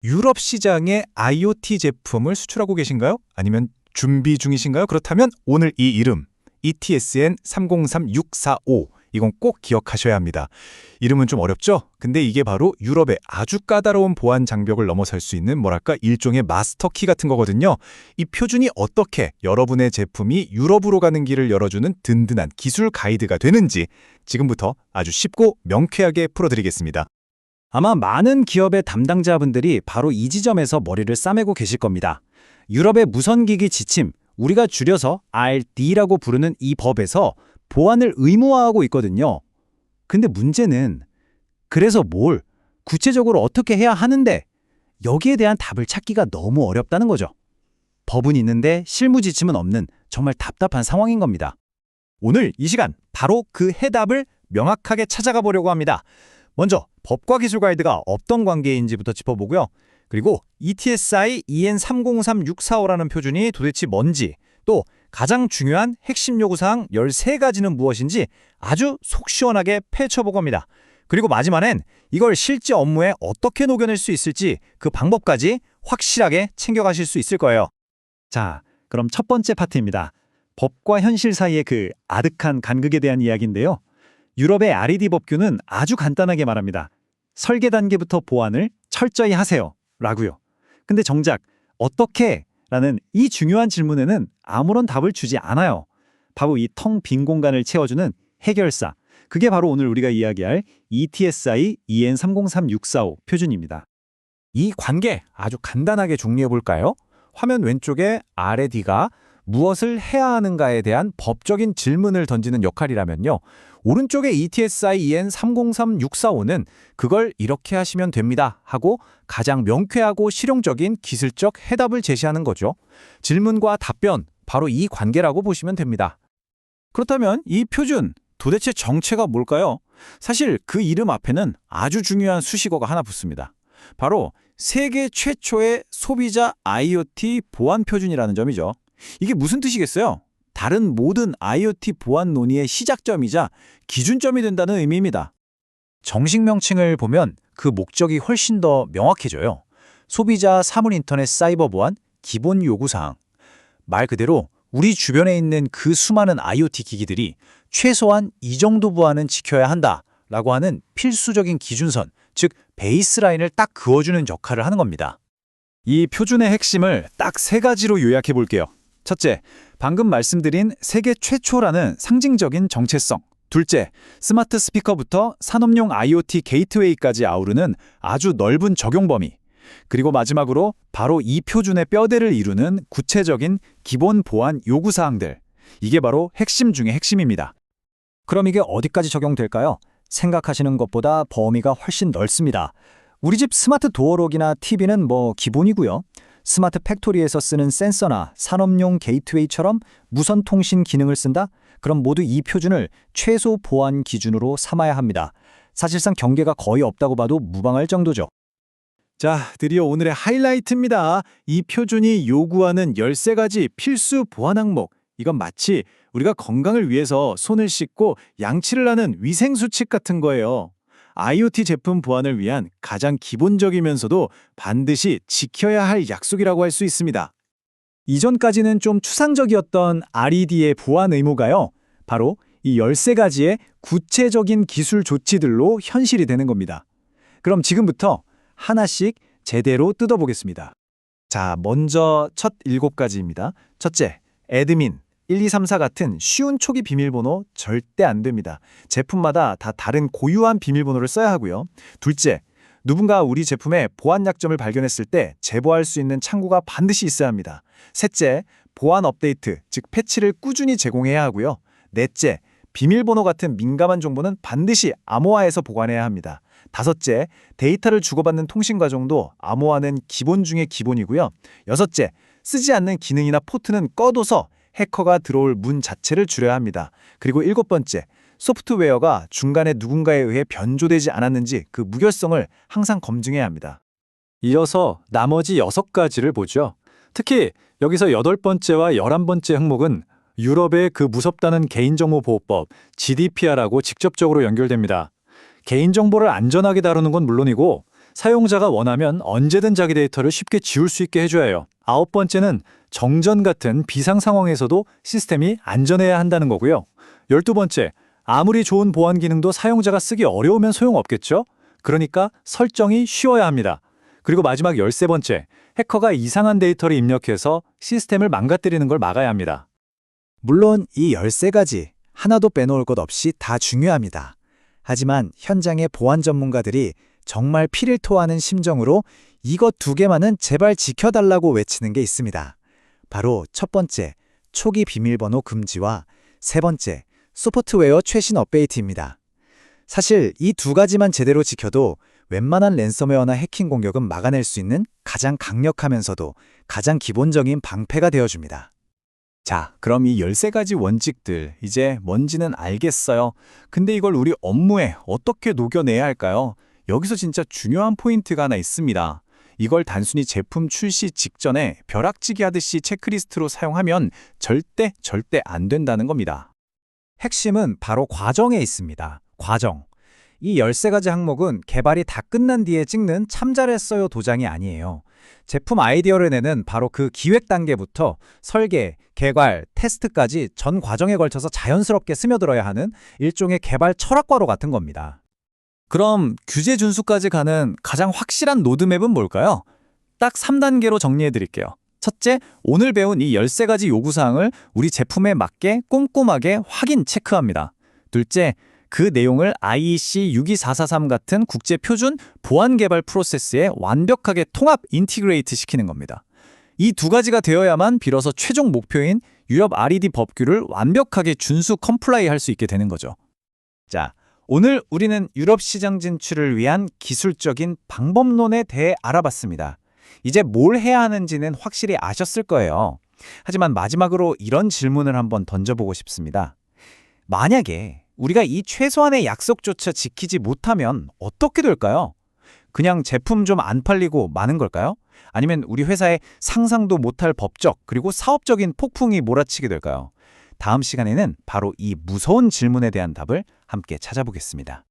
유럽 시장에 IoT 제품을 수출하고 계신가요? 아니면 준비 중이신가요? 그렇다면 오늘 이 이름 ETSN 303645 이건 꼭 기억하셔야 합니다. 이름은 좀 어렵죠? 근데 이게 바로 유럽의 아주 까다로운 보안 장벽을 넘어설 수 있는 뭐랄까 일종의 마스터키 같은 거거든요. 이 표준이 어떻게 여러분의 제품이 유럽으로 가는 길을 열어주는 든든한 기술 가이드가 되는지 지금부터 아주 쉽고 명쾌하게 풀어드리겠습니다. 아마 많은 기업의 담당자분들이 바로 이 지점에서 머리를 싸매고 계실 겁니다. 유럽의 무선기기 지침, 우리가 줄여서 RD라고 부르는 이 법에서 보안을 의무화하고 있거든요. 근데 문제는 그래서 뭘, 구체적으로 어떻게 해야 하는데 여기에 대한 답을 찾기가 너무 어렵다는 거죠. 법은 있는데 실무 지침은 없는 정말 답답한 상황인 겁니다. 오늘 이 시간 바로 그 해답을 명확하게 찾아가 보려고 합니다. 먼저 법과 기술 가이드가 어떤 관계인지부터 짚어보고요. 그리고 ETSI EN303645라는 표준이 도대체 뭔지, 또 가장 중요한 핵심 요구사항 13가지는 무엇인지 아주 속 시원하게 펼쳐보고 합니다. 그리고 마지막엔 이걸 실제 업무에 어떻게 녹여낼 수 있을지 그 방법까지 확실하게 챙겨가실 수 있을 거예요. 자, 그럼 첫 번째 파트입니다. 법과 현실 사이의 그 아득한 간극에 대한 이야기인데요. 유럽의 RED 법규는 아주 간단하게 말합니다. 설계 단계부터 보안을 철저히 하세요. 라고요. 근데 정작 어떻게? 라는 이 중요한 질문에는 아무런 답을 주지 않아요. 바로 이 텅 빈 공간을 채워주는 해결사. 그게 바로 오늘 우리가 이야기할 ETSI EN303645 표준입니다. 이 관계 아주 간단하게 정리해 볼까요? 화면 왼쪽에 RED가 무엇을 해야 하는가에 대한 법적인 질문을 던지는 역할이라면요. 오른쪽에 ETSI EN303645는 그걸 이렇게 하시면 됩니다 하고 가장 명쾌하고 실용적인 기술적 해답을 제시하는 거죠. 질문과 답변, 바로 이 관계라고 보시면 됩니다. 그렇다면 이 표준, 도대체 정체가 뭘까요? 사실 그 이름 앞에는 아주 중요한 수식어가 하나 붙습니다. 바로 세계 최초의 소비자 IoT 보안 표준이라는 점이죠. 이게 무슨 뜻이겠어요? 다른 모든 IoT 보안 논의의 시작점이자 기준점이 된다는 의미입니다. 정식 명칭을 보면 그 목적이 훨씬 더 명확해져요. 소비자 사물 인터넷 사이버 보안 기본 요구사항. 말 그대로 우리 주변에 있는 그 수많은 IoT 기기들이 최소한 이 정도 보안은 지켜야 한다라고 하는 필수적인 기준선, 즉 베이스라인을 딱 그어주는 역할을 하는 겁니다. 이 표준의 핵심을 딱 3가지로 요약해 볼게요. 첫째, 방금 말씀드린 세계 최초라는 상징적인 정체성. 둘째, 스마트 스피커부터 산업용 IoT 게이트웨이까지 아우르는 아주 넓은 적용 범위. 그리고 마지막으로 바로 이 표준의 뼈대를 이루는 구체적인 기본 보안 요구사항들. 이게 바로 핵심 중의 핵심입니다. 그럼 이게 어디까지 적용될까요? 생각하시는 것보다 범위가 훨씬 넓습니다. 우리 집 스마트 도어록이나 TV는 뭐 기본이고요. 스마트 팩토리에서 쓰는 센서나 산업용 게이트웨이처럼 무선 통신 기능을 쓴다? 그럼 모두 이 표준을 최소 보안 기준으로 삼아야 합니다. 사실상 경계가 거의 없다고 봐도 무방할 정도죠. 자, 드디어 오늘의 하이라이트입니다. 이 표준이 요구하는 13가지 필수 보안 항목. 이건 마치 우리가 건강을 위해서 손을 씻고 양치를 하는 위생수칙 같은 거예요. IoT 제품 보안을 위한 가장 기본적이면서도 반드시 지켜야 할 약속이라고 할 수 있습니다. 이전까지는 좀 추상적이었던 RED의 보안 의무가요. 바로 이 13가지의 구체적인 기술 조치들로 현실이 되는 겁니다. 그럼 지금부터 하나씩 제대로 뜯어보겠습니다. 자, 먼저 첫 7가지입니다. 첫째, 애드민. 1, 2, 3, 4 같은 쉬운 초기 비밀번호 절대 안 됩니다. 제품마다 다 다른 고유한 비밀번호를 써야 하고요. 둘째, 누군가 우리 제품의 보안 약점을 발견했을 때 제보할 수 있는 창구가 반드시 있어야 합니다. 셋째, 보안 업데이트, 즉 패치를 꾸준히 제공해야 하고요. 넷째, 비밀번호 같은 민감한 정보는 반드시 암호화해서 보관해야 합니다. 다섯째, 데이터를 주고받는 통신 과정도 암호화는 기본 중의 기본이고요. 여섯째, 쓰지 않는 기능이나 포트는 꺼둬서 해커가 들어올 문 자체를 줄여야 합니다. 그리고 7번째, 소프트웨어가 중간에 누군가에 의해 변조되지 않았는지 그 무결성을 항상 검증해야 합니다. 이어서 나머지 6가지를 보죠. 특히 여기서 8번째와 11번째 항목은 유럽의 그 무섭다는 개인정보보호법 GDPR하고 직접적으로 연결됩니다. 개인정보를 안전하게 다루는 건 물론이고 사용자가 원하면 언제든 자기 데이터를 쉽게 지울 수 있게 해줘야 해요. 9번째는 정전 같은 비상 상황에서도 시스템이 안전해야 한다는 거고요. 12번째, 아무리 좋은 보안 기능도 사용자가 쓰기 어려우면 소용없겠죠? 그러니까 설정이 쉬워야 합니다. 그리고 마지막 13번째, 해커가 이상한 데이터를 입력해서 시스템을 망가뜨리는 걸 막아야 합니다. 물론 이 13가지 하나도 빼놓을 것 없이 다 중요합니다. 하지만 현장의 보안 전문가들이 정말 피를 토하는 심정으로 이것 2개만은 제발 지켜달라고 외치는 게 있습니다. 바로 첫 번째, 초기 비밀번호 금지와 세 번째, 소프트웨어 최신 업데이트입니다. 사실 이 2가지만 제대로 지켜도 웬만한 랜섬웨어나 해킹 공격은 막아낼 수 있는 가장 강력하면서도 가장 기본적인 방패가 되어줍니다. 자, 그럼 이 13가지 원칙들, 이제 뭔지는 알겠어요. 근데 이걸 우리 업무에 어떻게 녹여내야 할까요? 여기서 진짜 중요한 포인트가 하나 있습니다. 이걸 단순히 제품 출시 직전에 벼락치기 하듯이 체크리스트로 사용하면 절대 안 된다는 겁니다. 핵심은 바로 과정에 있습니다. 과정. 이 13가지 항목은 개발이 다 끝난 뒤에 찍는 참 잘했어요 도장이 아니에요. 제품 아이디어를 내는 바로 그 기획 단계부터 설계, 개발, 테스트까지 전 과정에 걸쳐서 자연스럽게 스며들어야 하는 일종의 개발 철학과로 같은 겁니다. 그럼 규제 준수까지 가는 가장 확실한 로드맵은 뭘까요? 딱 3단계로 정리해 드릴게요. 첫째, 오늘 배운 이 13가지 요구사항을 우리 제품에 맞게 꼼꼼하게 확인, 체크합니다. 둘째, 그 내용을 IEC 62443 같은 국제 표준 보안 개발 프로세스에 완벽하게 통합 인티그레이트 시키는 겁니다. 이 2가지가 되어야만 비로소 최종 목표인 유럽 RED 법규를 완벽하게 준수 컴플라이 할 수 있게 되는 거죠. 자, 오늘 우리는 유럽 시장 진출을 위한 기술적인 방법론에 대해 알아봤습니다. 이제 뭘 해야 하는지는 확실히 아셨을 거예요. 하지만 마지막으로 이런 질문을 한번 던져보고 싶습니다. 만약에 우리가 이 최소한의 약속조차 지키지 못하면 어떻게 될까요? 그냥 제품 좀 안 팔리고 마는 걸까요? 아니면 우리 회사에 상상도 못할 법적 그리고 사업적인 폭풍이 몰아치게 될까요? 다음 시간에는 바로 이 무서운 질문에 대한 답을 함께 찾아보겠습니다.